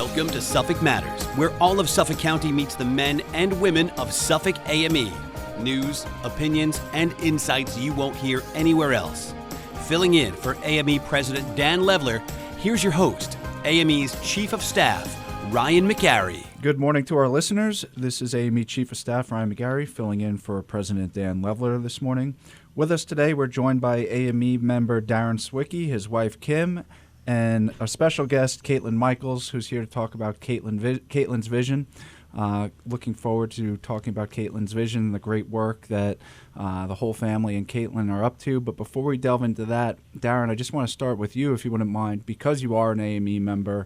Welcome to Suffolk Matters, where all of Suffolk County meets the men and women of Suffolk AME. News, opinions, and insights you won't hear anywhere else. Filling in for AME President Dan Levler, here's your host, AME's Chief of Staff, Ryan McGarry. Good morning to our listeners. This is AME Chief of Staff Ryan McGarry filling in for President Dan Levler this morning. With us today, we're joined by AME member Darren Swickey, his wife Kim, and a special guest, Caitlin Michaels, who's here to talk about Caitlin's vision. Looking forward to talking about Caitlin's vision and the great work that the whole family and Caitlin are up to. But before we delve into that, Darren, I just want to start with you, if you wouldn't mind. Because you are an AME member,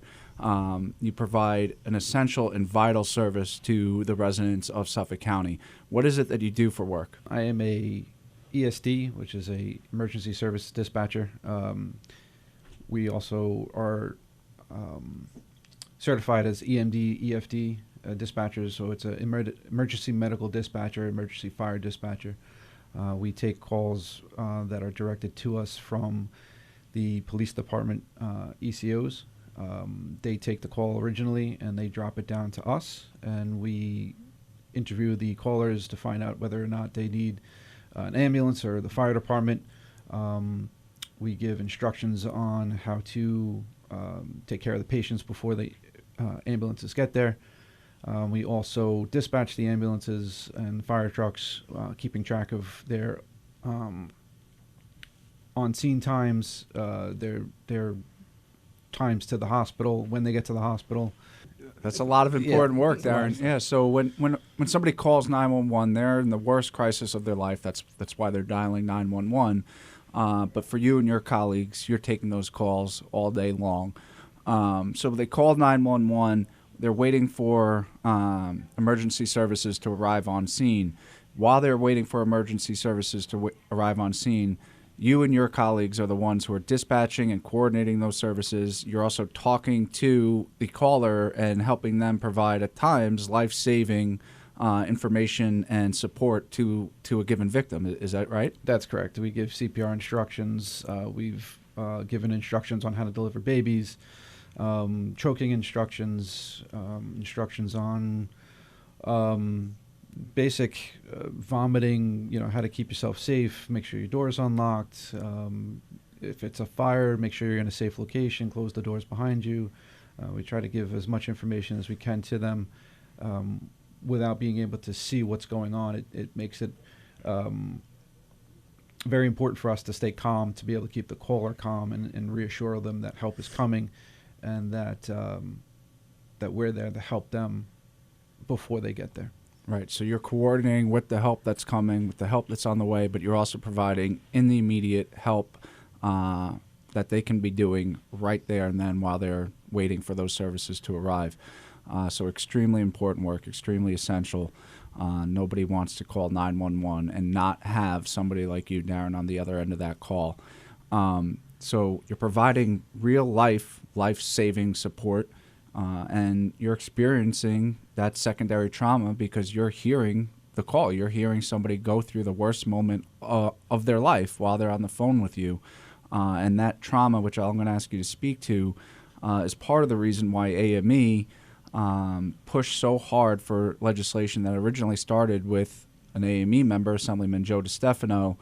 you provide an essential and vital service to the residents of Suffolk County. What is it that you do for work? I am a ESD, which is a emergency service dispatcher. We also are certified as EMD, EFD dispatchers, so it's an emergency medical dispatcher, emergency fire dispatcher. We take calls that are directed to us from the police department ECOs. They take the call originally and they drop it down to us, and we interview the callers to find out whether or not they need an ambulance or the fire department. We give instructions on how to take care of the patients before the ambulances get there. We also dispatch the ambulances and fire trucks, keeping track of their on-scene times, their times to the hospital, when they get to the hospital. That's a lot of important work, Darren. Yeah. So when somebody calls 911, they're in the worst crisis of their life. That's why they're dialing 911. But for you and your colleagues, you're taking those calls all day long. So they call 911. They're waiting for emergency services to arrive on scene. While they're waiting for emergency services to arrive on scene, you and your colleagues are the ones who are dispatching and coordinating those services. You're also talking to the caller and helping them provide, at times, life-saving information and support to a given victim. Is that right? That's correct. We give CPR instructions. We've given instructions on how to deliver babies, choking instructions, instructions on basic vomiting, how to keep yourself safe, make sure your door's unlocked. If it's a fire, make sure you're in a safe location, close the doors behind you. We try to give as much information as we can to them. Without being able to see what's going on, it makes it very important for us to stay calm, to be able to keep the caller calm and reassure them that help is coming, and that we're there to help them before they get there. Right. So you're coordinating with the help that's coming, with the help that's on the way, but you're also providing in the immediate help that they can be doing right there and then while they're waiting for those services to arrive. So extremely important work, extremely essential. Nobody wants to call 911 and not have somebody like you, Darren, on the other end of that call. So you're providing real life-saving support, and you're experiencing that secondary trauma because you're hearing the call. You're hearing somebody go through the worst moment of their life while they're on the phone with you. And that trauma, which I'm going to ask you to speak to, is part of the reason why AME pushed so hard for legislation that originally started with an AME member, Assemblyman Joe DiStefano,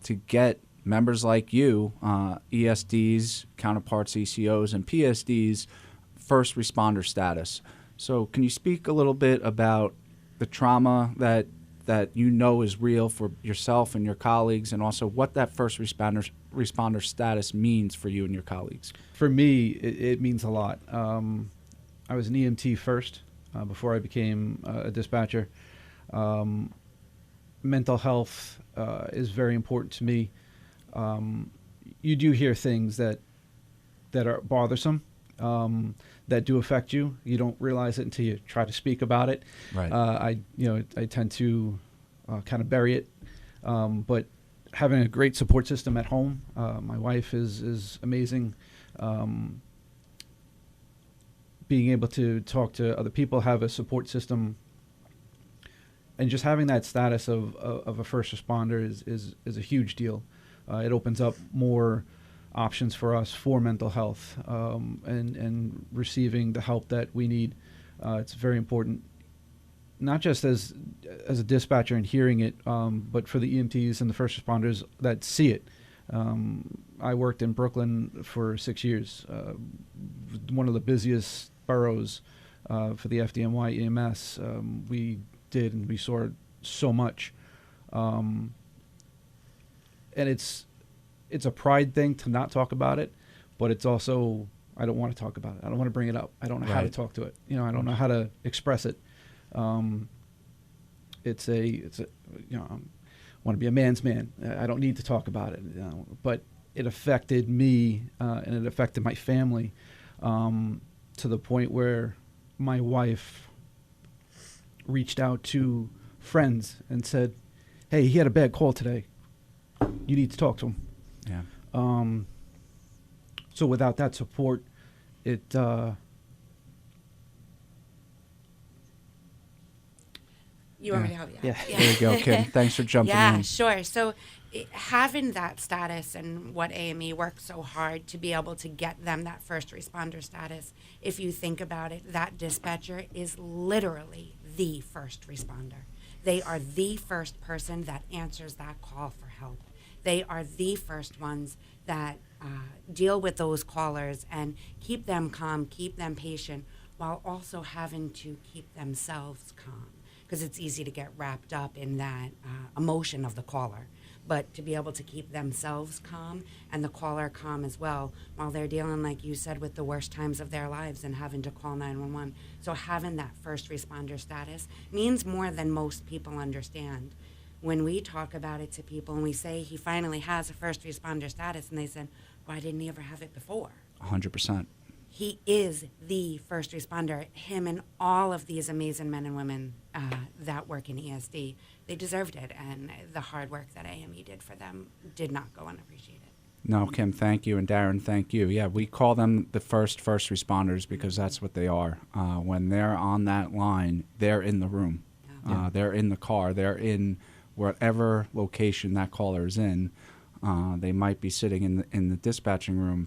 to get members like you, ESDs, counterparts, ECOs, and PSDs, first responder status. So can you speak a little bit about the trauma that you know is real for yourself and your colleagues, and also what that first responder status means for you and your colleagues? For me, it means a lot. I was an EMT first before I became a dispatcher. Mental health is very important to me. You do hear things that are bothersome, that do affect you. You don't realize it until you try to speak about it. Right. I tend to kind of bury it, but having a great support system at home. My wife is amazing. Being able to talk to other people, have a support system, and just having that status of a first responder is a huge deal. It opens up more options for us for mental health, and receiving the help that we need. It's very important, not just as a dispatcher and hearing it, but for the EMTs and the first responders that see it. I worked in Brooklyn for 6 years, one of the busiest boroughs for the FDNY EMS. We did, and we saw so much. And it's a pride thing to not talk about it, but it's also, I don't want to talk about it. I don't want to bring it up. I don't know how to talk to it. I don't know how to express it. It's a I want to be a man's man. I don't need to talk about it. But it affected me, and it affected my family, to the point where my wife reached out to friends and said, "Hey, he had a bad call today. You need to talk to him." Yeah. So without that support, it You want me to help you? Yeah. There you go, Kim. Thanks for jumping Yeah, in. sure. So having that status and what AME worked so hard to be able to get them that first responder status, if you think about it, that dispatcher is literally the first responder. They are the first person that answers that call for help. They are the first ones that deal with those callers and keep them calm, keep them patient, while also having to keep themselves calm. Because it's easy to get wrapped up in that emotion of the caller. But to be able to keep themselves calm and the caller calm as well while they're dealing, like you said, with the worst times of their lives and having to call 911. So having that first responder status means more than most people understand. When we talk about it to people and we say he finally has a first responder status, and they said, why didn't he ever have it before? 100%. He is the first responder. Him and all of these amazing men and women that work in ESD, they deserved it, and the hard work that AME did for them did not go unappreciated. No, Kim, thank you, and Darren, thank you. Yeah, we call them the first responders because that's what they are. When they're on that line, they're in the room. Yeah. They're in the car. They're in whatever location that caller is in. They might be sitting in the dispatching room,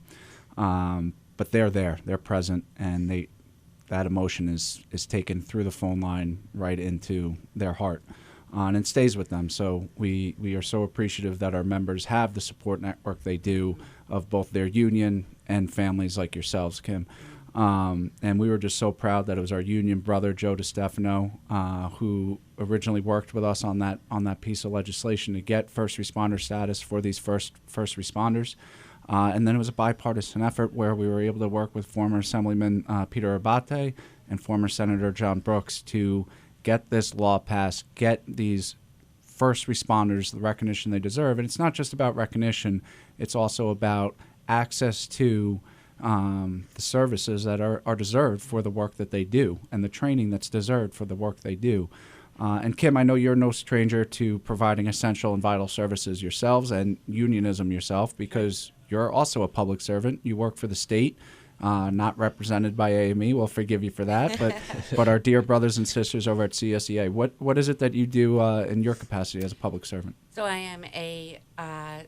but they're there. They're present, and that emotion is taken through the phone line right into their heart. And it stays with them. So we are so appreciative that our members have the support network they do of both their union and families like yourselves, Kim. And we were just so proud that it was our union brother, Joe DiStefano, who originally worked with us on that piece of legislation to get first responder status for these first responders. And then it was a bipartisan effort where we were able to work with former Assemblyman Peter Abate and former Senator John Brooks to get this law passed, get these first responders the recognition they deserve. And it's not just about recognition, it's also about access to the services that are deserved for the work that they do and the training that's deserved for the work they do. And Kim, I know you're no stranger to providing essential and vital services yourselves and unionism yourself because you're also a public servant. You work for the state, not represented by AME. We'll forgive you for that. But our dear brothers and sisters over at CSEA, what is it that you do in your capacity as a public servant? So I am a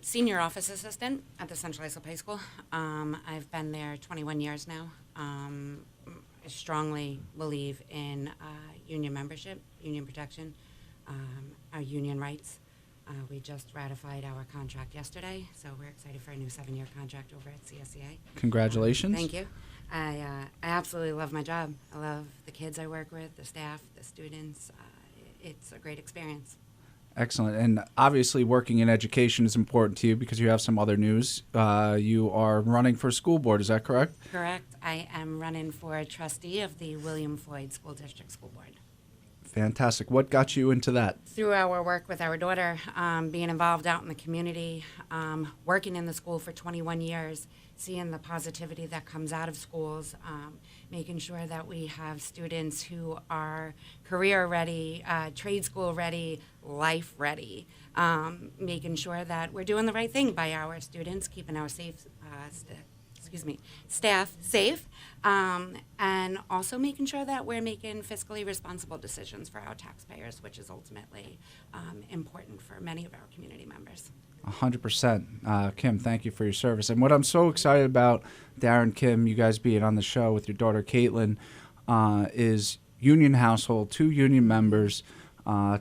senior office assistant at the Central Islip High School. I've been there 21 years now. I strongly believe in union membership, union protection, our union rights. We just ratified our contract yesterday, so we're excited for a new 7-year contract over at CSEA. Congratulations. Thank you. I absolutely love my job. I love the kids I work with, the staff, the students. It's a great experience. Excellent. And obviously working in education is important to you because you have some other news. You are running for school board, is that correct? Correct. I am running for a trustee of the William Floyd School District School Board. Fantastic. What got you into that? Through our work with our daughter, being involved out in the community, working in the school for 21 years, seeing the positivity that comes out of schools, making sure that we have students who are career ready, trade school ready, life ready, making sure that we're doing the right thing by our students, keeping our staff safe, And also making sure that we're making fiscally responsible decisions for our taxpayers, which is ultimately important for many of our community members. 100%. Kim, thank you for your service. And what I'm so excited about, Darren, Kim, you guys being on the show with your daughter Caitlin, is union household, 2 union members,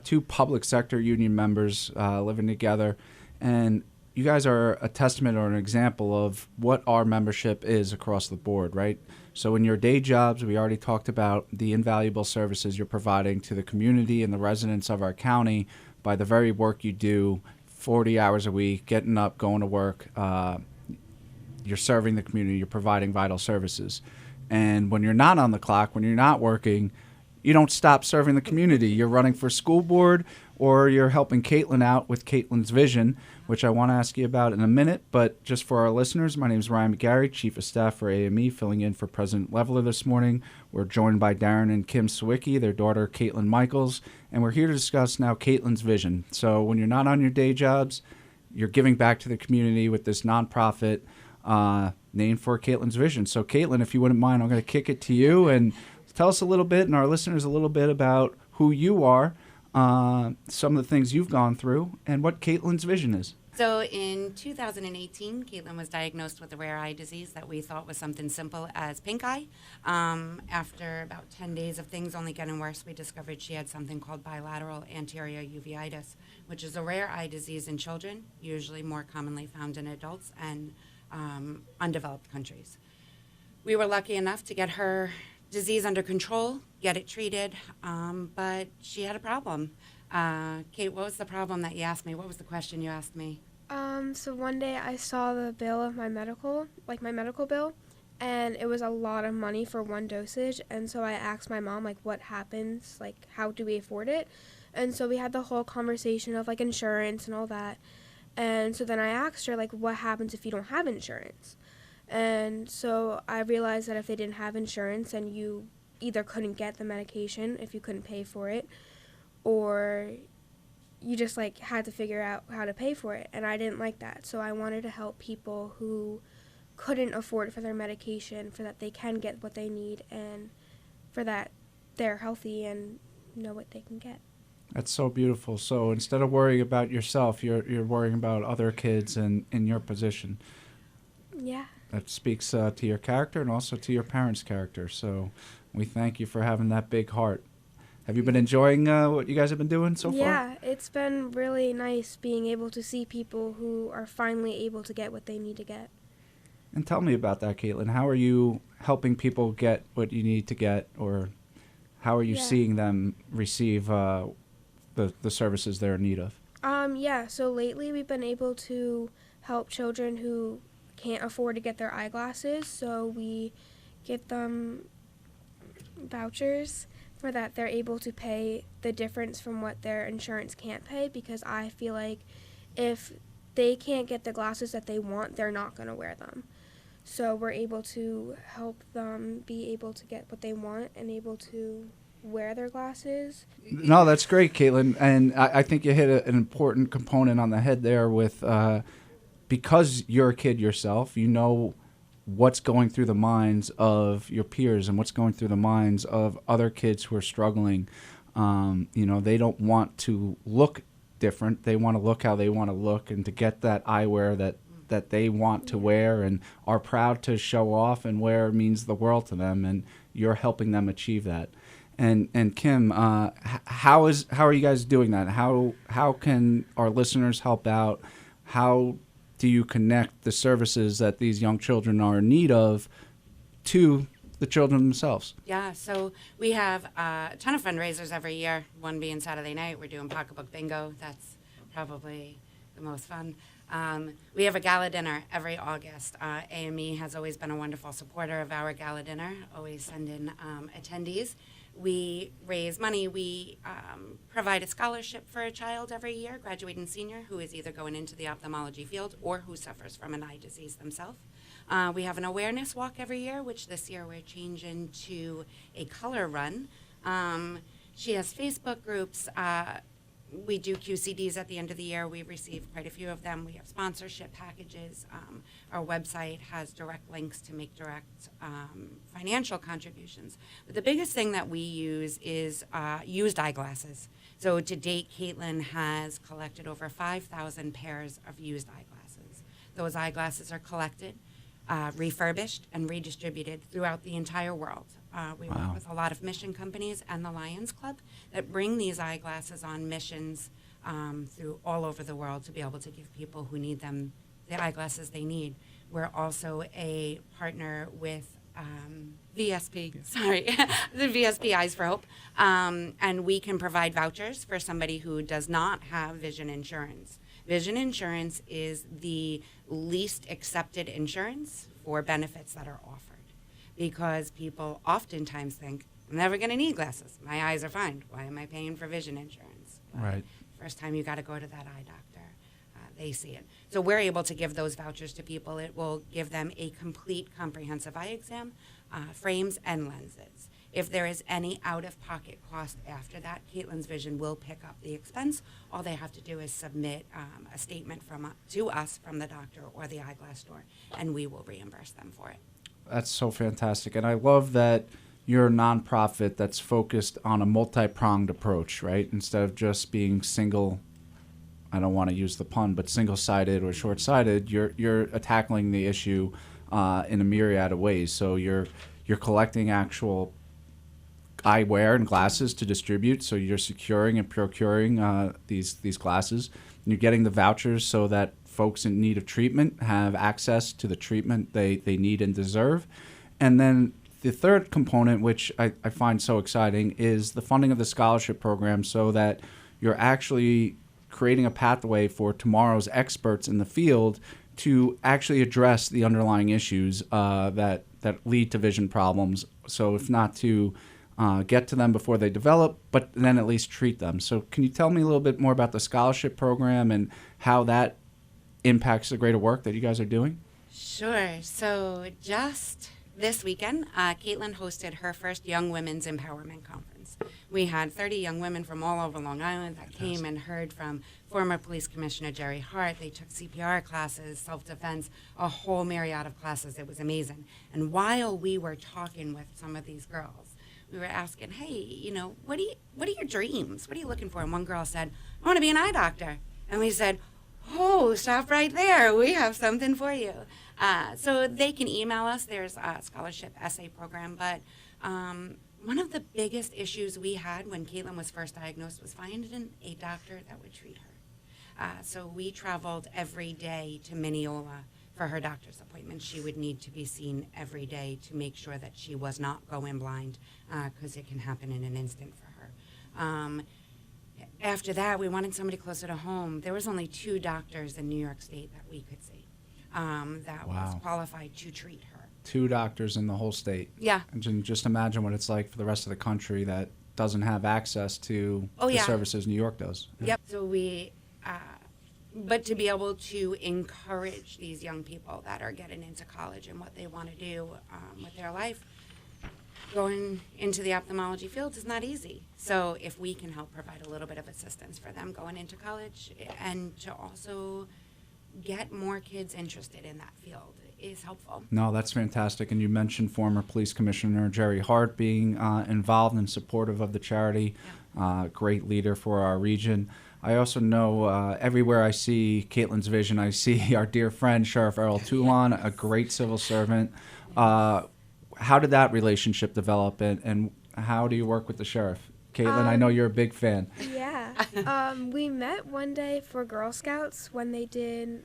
2 public sector union members living together. And you guys are a testament or an example of what our membership is across the board, right? So in your day jobs, we already talked about the invaluable services you're providing to the community and the residents of our county by the very work you do 40 hours a week, getting up, going to work. You're serving the community. You're providing vital services. And when you're not on the clock, when you're not working, you don't stop serving the community. You're running for school board, or you're helping Caitlin out with Caitlin's Vision, which I want to ask you about in a minute. But just for our listeners, my name is Ryan McGarry, Chief of Staff for AME, filling in for President Leveler this morning. We're joined by Darren and Kim Sawicki, their daughter Caitlin Michaels, and we're here to discuss now Caitlin's Vision. So when you're not on your day jobs, you're giving back to the community with this nonprofit named for Caitlin's Vision. So Caitlin, if you wouldn't mind, I'm going to kick it to you and tell us a little bit, and our listeners a little bit, about who you are, some of the things you've gone through, and what Caitlin's Vision is. So in 2018, Caitlin was diagnosed with a rare eye disease that we thought was something simple as pink eye. After about 10 days of things only getting worse, we discovered she had something called bilateral anterior uveitis, which is a rare eye disease in children, usually more commonly found in adults and undeveloped countries. We were lucky enough to get her disease under control, get it treated, but she had a problem. Kate, what was the problem that you asked me? What was the question you asked me? So one day I saw the bill of my medical bill, and it was a lot of money for one dosage, and so I asked my mom, what happens, how do we afford it? And so we had the whole conversation of, insurance and all that, and so then I asked her, what happens if you don't have insurance? And so I realized that if they didn't have insurance and you either couldn't get the medication if you couldn't pay for it, or you just had to figure out how to pay for it. And I didn't like that. So I wanted to help people who couldn't afford for their medication, for that they can get what they need, and for that they're healthy and know what they can get. That's so beautiful. So instead of worrying about yourself, you're worrying about other kids and in your position. Yeah. That speaks to your character and also to your parents' character. So we thank you for having that big heart. Have you been enjoying what you guys have been doing so far? Yeah, it's been really nice being able to see people who are finally able to get what they need to get. And tell me about that, Caitlin. How are you helping people get what you need to get, or how are you seeing them receive the services they're in need of? So lately we've been able to help children who can't afford to get their eyeglasses, so we give them vouchers for that they're able to pay the difference from what their insurance can't pay, because I feel like if they can't get the glasses that they want, they're not going to wear them. So we're able to help them be able to get what they want and able to wear their glasses. No, that's great, Caitlin. And I think you hit an important component on the head there with because you're a kid yourself, you know what's going through the minds of your peers and what's going through the minds of other kids who are struggling. They don't want to look different. They want to look how they want to look, and to get that eyewear that they want to wear and are proud to show off and wear means the world to them, and you're helping them achieve that. And Kim, how are you guys doing that? How can our listeners help out? How do you connect the services that these young children are in need of to the children themselves? Yeah, so we have a ton of fundraisers every year, one being Saturday night. We're doing pocketbook bingo. That's probably the most fun. We have a gala dinner every August. AME has always been a wonderful supporter of our gala dinner, always send in attendees. We raise money. We provide a scholarship for a child every year, graduating senior, who is either going into the ophthalmology field or who suffers from an eye disease themselves. We have an awareness walk every year, which this year we're changing to a color run. She has Facebook groups. we do QCDs at the end of the year. We receive quite a few of them. We have sponsorship packages. Our website has direct links to make direct financial contributions. But the biggest thing that we use is used eyeglasses. So to date, Caitlin has collected over 5,000 pairs of used eyeglasses. Those eyeglasses are collected, refurbished, and redistributed throughout the entire world. We work with a lot of mission companies and the Lions Club that bring these eyeglasses on missions through all over the world to be able to give people who need them the eyeglasses they need. We're also a partner with VSP, the VSP Eyes for Hope, and we can provide vouchers for somebody who does not have vision insurance. Vision insurance is the least accepted insurance for benefits that are offered because people oftentimes think, I'm never going to need glasses. My eyes are fine. Why am I paying for vision insurance? Right. First time you got to go to that eye doctor. They see it. So we're able to give those vouchers to people. It will give them a complete comprehensive eye exam, frames and lenses. If there is any out-of-pocket cost after that, Caitlin's Vision will pick up the expense. All they have to do is submit a statement to us from the doctor or the eyeglass store, and we will reimburse them for it. That's so fantastic. And I love that you're a nonprofit that's focused on a multi-pronged approach, right? Instead of just being single, I don't want to use the pun, but single-sided or short-sighted, you're tackling the issue in a myriad of ways. So you're collecting actual eyewear and glasses to distribute, so you're securing and procuring these glasses. And you're getting the vouchers so that folks in need of treatment have access to the treatment they need and deserve. And then the third component, which I find so exciting, is the funding of the scholarship program so that you're actually creating a pathway for tomorrow's experts in the field to actually address the underlying issues that lead to vision problems. So if not to get to them before they develop, but then at least treat them. So can you tell me a little bit more about the scholarship program and how that impacts the greater work that you guys are doing? Sure. So just this weekend, Caitlin hosted her first Young Women's Empowerment Conference. We had 30 young women from all over Long Island that came and heard from former Police Commissioner Jerry Hart. They took CPR classes, self-defense, a whole myriad of classes. It was amazing. And while we were talking with some of these girls, we were asking, hey, what are your dreams? What are you looking for? And one girl said, I want to be an eye doctor. And we said, oh, stop right there. We have something for you. So they can email us. There's a scholarship essay program. But one of the biggest issues we had when Caitlin was first diagnosed was finding a doctor that would treat her. So we traveled every day to Mineola for her doctor's appointment. She would need to be seen every day to make sure that she was not going blind, because it can happen in an instant for her. After that, we wanted somebody closer to home. There was only 2 doctors in New York State that we could see that was qualified to treat her. 2 doctors in the whole state. Yeah. And just imagine what it's like for the rest of the country that doesn't have access to the services New York does. Yep. So we, but to be able to encourage these young people that are getting into college and what they want to do with their life, going into the ophthalmology field is not easy. So if we can help provide a little bit of assistance for them going into college and to also get more kids interested in that field is helpful. No, that's fantastic. And you mentioned former Police Commissioner Jerry Hart being involved and supportive of the charity. Great leader for our region. I also know everywhere I see Caitlin's Vision, I see our dear friend Sheriff Errol Toulon, a great civil servant. How did that relationship develop, and how do you work with the sheriff? Caitlin, I know you're a big fan. Yeah. We met one day for Girl Scouts when they did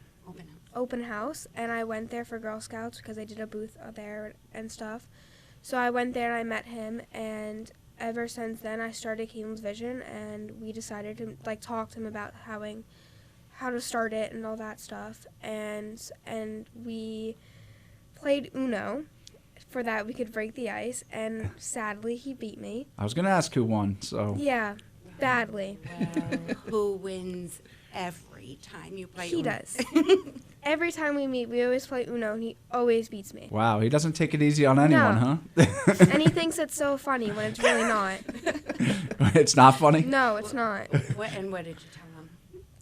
open house, and I went there for Girl Scouts because they did a booth there and stuff. So I went there and I met him, and ever since then I started Caitlin's Vision, and we decided to talk to him about how to start it and all that stuff, and we played Uno. For that, we could break the ice, and sadly, he beat me. I was going to ask who won, so. Yeah, badly. Who wins every every time you play He Uno. does. Every time we meet, we always play Uno, and he always beats me. Wow, he doesn't take it easy on anyone, No. huh? And he thinks it's so funny when it's really not. It's not funny? No, it's not. What did you tell him?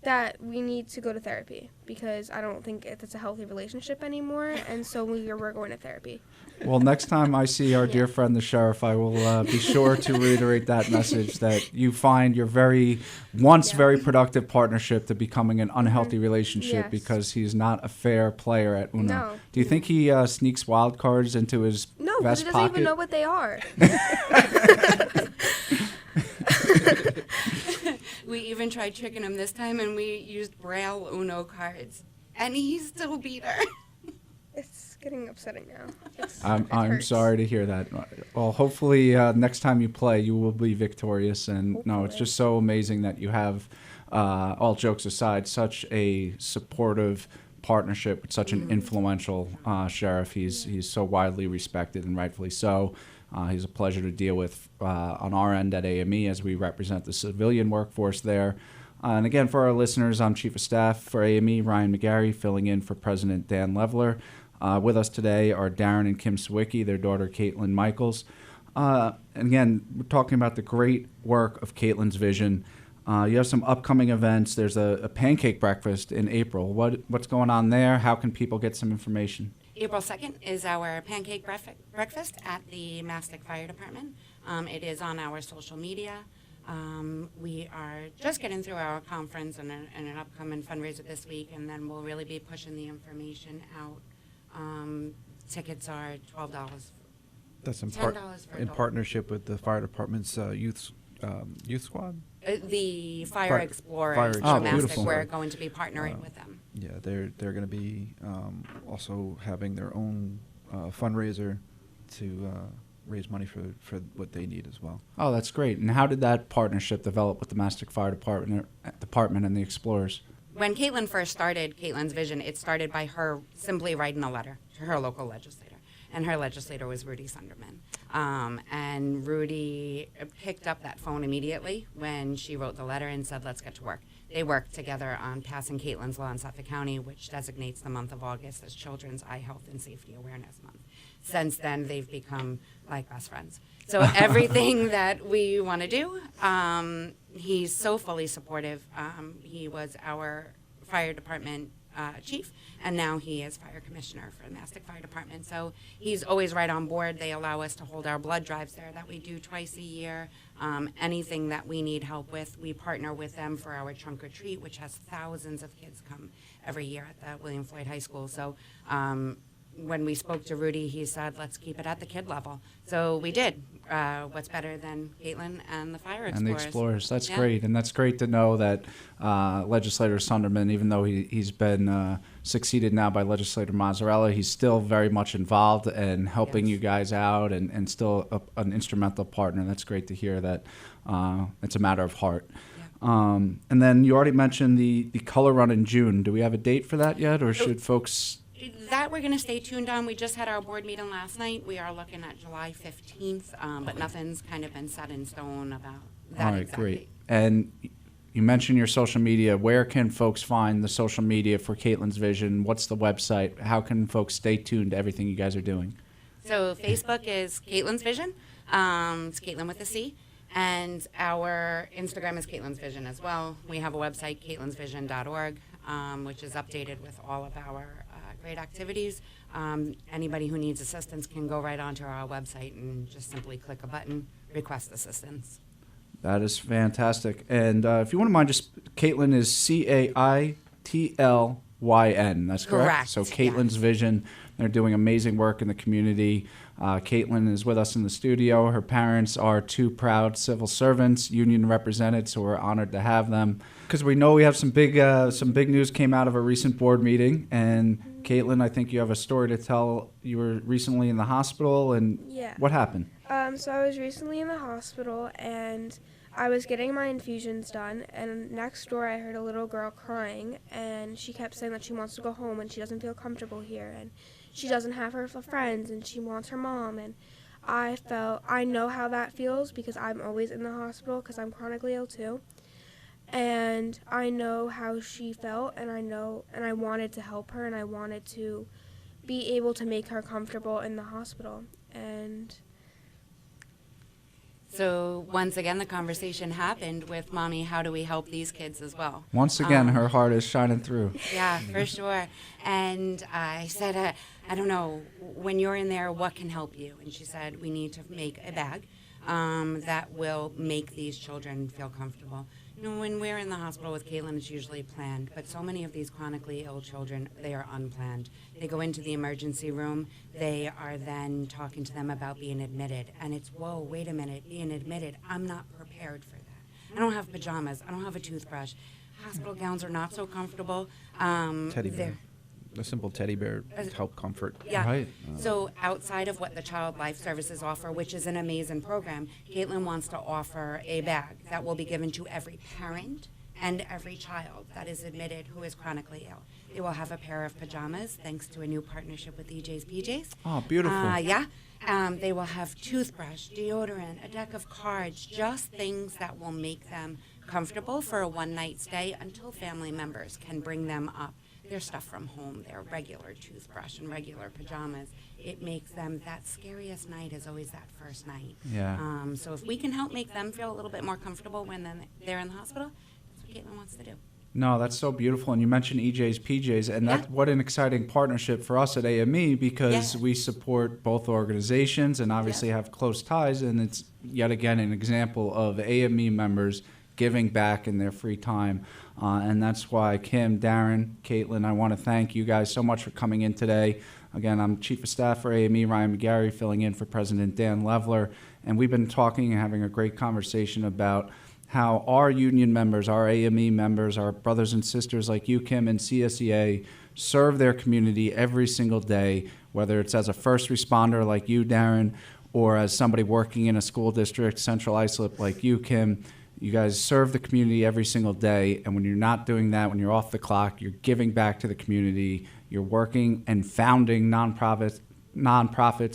That we need to go to therapy because I don't think it's a healthy relationship anymore, and so we're going to therapy. Well, next time I see our dear friend the sheriff, I will be sure to reiterate that message that you find your very productive partnership to becoming an unhealthy relationship Yes. because he's not a fair player at Uno. No. Do you think he sneaks wild cards into his No, because vest he doesn't pocket? even know what they are. We even tried tricking him this time, and we used Braille Uno cards, and he still beat her. It's getting upsetting now. It I'm hurts. sorry to hear that. Well, hopefully next time you play, you will be victorious. And no, it's Hopefully. just so amazing that you have, all jokes aside, such a supportive partnership with such an influential sheriff. He's so widely respected, and rightfully so. He's a pleasure to deal with on our end at AME as we represent the civilian workforce there. And again, for our listeners, I'm Chief of Staff for AME, Ryan McGarry, filling in for President Dan Leveler. With us today are Darren and Kim Sawicki, their daughter Caitlin Michaels. And again, we're talking about the great work of Caitlin's Vision. You have some upcoming events. There's a pancake breakfast in April. What's going on there? How can people get some information? April 2nd is our pancake breakfast at the Mastic Fire Department. It is on our social media. We are just getting through our conference and an upcoming fundraiser this week, and then we'll really be pushing the information out. Tickets are $12. That's in, $10 for in adult. partnership with the fire department's youth squad. The Fire Fire Explorers, Fire from Explorers. Mastic, Beautiful. we're going to be partnering with them. Yeah, they're going to be also having their own fundraiser to raise money for what they need as well. Oh, that's great. And how did that partnership develop with the Mastic Fire Department and the Explorers? When Caitlin first started Caitlin's Vision, it started by her simply writing a letter to her local legislator. And her legislator was Rudy Sunderman. And Rudy picked up that phone immediately when she wrote the letter and said, let's get to work. They worked together on passing Caitlin's Law in Suffolk County, which designates the month of August as Children's Eye Health and Safety Awareness Month. Since then, they've become like best friends. So everything that we want to do, he's so fully supportive. He was our fire department chief, and now he is fire commissioner for the Mastic Fire Department. So he's always right on board. They allow us to hold our blood drives there that we do twice a year. Anything that we need help with, we partner with them for our trunk or treat, which has thousands of kids come every year at the William Floyd High School. So when we spoke to Rudy, he said, let's keep it at the kid level. So we did. What's better than Caitlin and the Fire Explorers? And the Explorers. That's Yeah. great. And that's great to know that Legislator Sunderman, even though he's been succeeded now by Legislator Mazzarella, he's still very much involved and helping Yes. you guys out and still an instrumental partner. That's great to hear that it's a matter of heart. And then you already mentioned the color run in June. Do we have a date for that yet, or should folks... That we're going to stay tuned on. We just had our board meeting last night. We are looking at July 15th, but nothing's kind of been set in stone about that All right, exact great. date. And you mentioned your social media. Where can folks find the social media for Caitlin's Vision? What's the website? How can folks stay tuned to everything you guys are doing? So Facebook is Caitlin's Vision. It's Caitlin with a C. And our Instagram is Caitlin's Vision as well. We have a website, caitlinsvision.org, which is updated with all of our great activities. Anybody who needs assistance can go right onto our website and just simply click a button, request assistance. That is fantastic. And if you wouldn't mind, just Caitlin is Caitlyn. That's correct? Correct, So Caitlin's yes. Vision. They're doing amazing work in the community. Caitlin is with us in the studio. Her parents are two proud civil servants, union represented, so we're honored to have them. Because we know we have some big news came out of a recent board meeting. And Caitlin, I think you have a story to tell. You were recently in the hospital, and Yeah. what happened? So I was recently in the hospital, and I was getting my infusions done, and next door I heard a little girl crying, and she kept saying that she wants to go home and she doesn't feel comfortable here, and she doesn't have her friends, and she wants her mom. And I know how that feels because I'm always in the hospital because I'm chronically ill too. and I know how she felt, and I wanted to help her, and I wanted to be able to make her comfortable in the hospital. And So once again, the conversation happened with Mommy, how do we help these kids as well? Once again, her heart is shining through. Yeah, for sure. And I said, I don't know, when you're in there, what can help you? And she said, we need to make a bag that will make these children feel comfortable. You know, when we're in the hospital with Caitlin, it's usually planned, but so many of these chronically ill children, they are unplanned. They go into the emergency room, they are then talking to them about being admitted, and it's, whoa, wait a minute, being admitted, I'm not prepared for that. I don't have pajamas, I don't have a toothbrush. Hospital gowns are not so comfortable. Teddy bear. they're- A simple teddy bear to help comfort. Yeah. Right. So outside of what the Child Life Services offer, which is an amazing program, Caitlin wants to offer a bag that will be given to every parent and every child that is admitted who is chronically ill. They will have a pair of pajamas, thanks to a new partnership with EJ's PJs. Oh, beautiful. Yeah. They will have toothbrush, deodorant, a deck of cards, just things that will make them comfortable for a one-night stay until family members can bring them up. Their stuff from home, their regular toothbrush and regular pajamas. It makes them, that scariest night is always that first night. Yeah. So if we can help make them feel a little bit more comfortable when they're in the hospital, that's what Caitlin wants to do. No, that's so beautiful. And you mentioned EJ's PJs, and that's what an exciting partnership for us at AME, because Yeah. we support both organizations and obviously Yeah. have close ties. And it's yet again an example of AME members giving back in their free time. And that's why Kim, Darren, Caitlin, I want to thank you guys so much for coming in today. Again, I'm Chief of Staff for AME, Ryan McGarry, filling in for President Dan Levler. And we've been talking and having a great conversation about how our union members, our AME members, our brothers and sisters like you, Kim, and CSEA serve their community every single day, whether it's as a first responder like you, Darren, or as somebody working in a school district, Central Islip like you, Kim. You guys serve the community every single day, and when you're not doing that, when you're off the clock, you're giving back to the community. You're working and founding nonprofits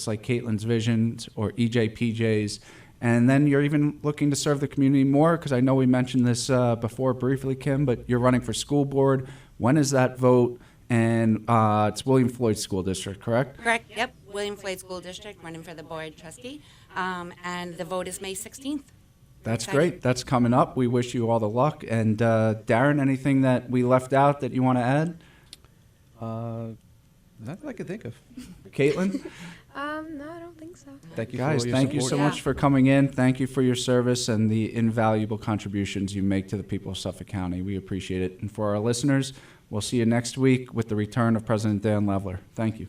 like Caitlin's Visions or EJPJs, and then you're even looking to serve the community more, because I know we mentioned this before briefly, Kim, but you're running for school board. When is that vote? And it's William Floyd School District, correct? Correct, yep. William Floyd School District, running for the board trustee. And the vote is May 16th. That's Excited. great. That's coming up. We wish you all the luck. And Darren, anything that we left out that you want to add? Not that I could think of. Caitlin? no, I don't think so. Thank you Guys, for all your thank you support. so much for coming in. Thank you for your service and the invaluable contributions you make to the people of Suffolk County. We appreciate it. And for our listeners, we'll see you next week with the return of President Dan Levler. Thank you.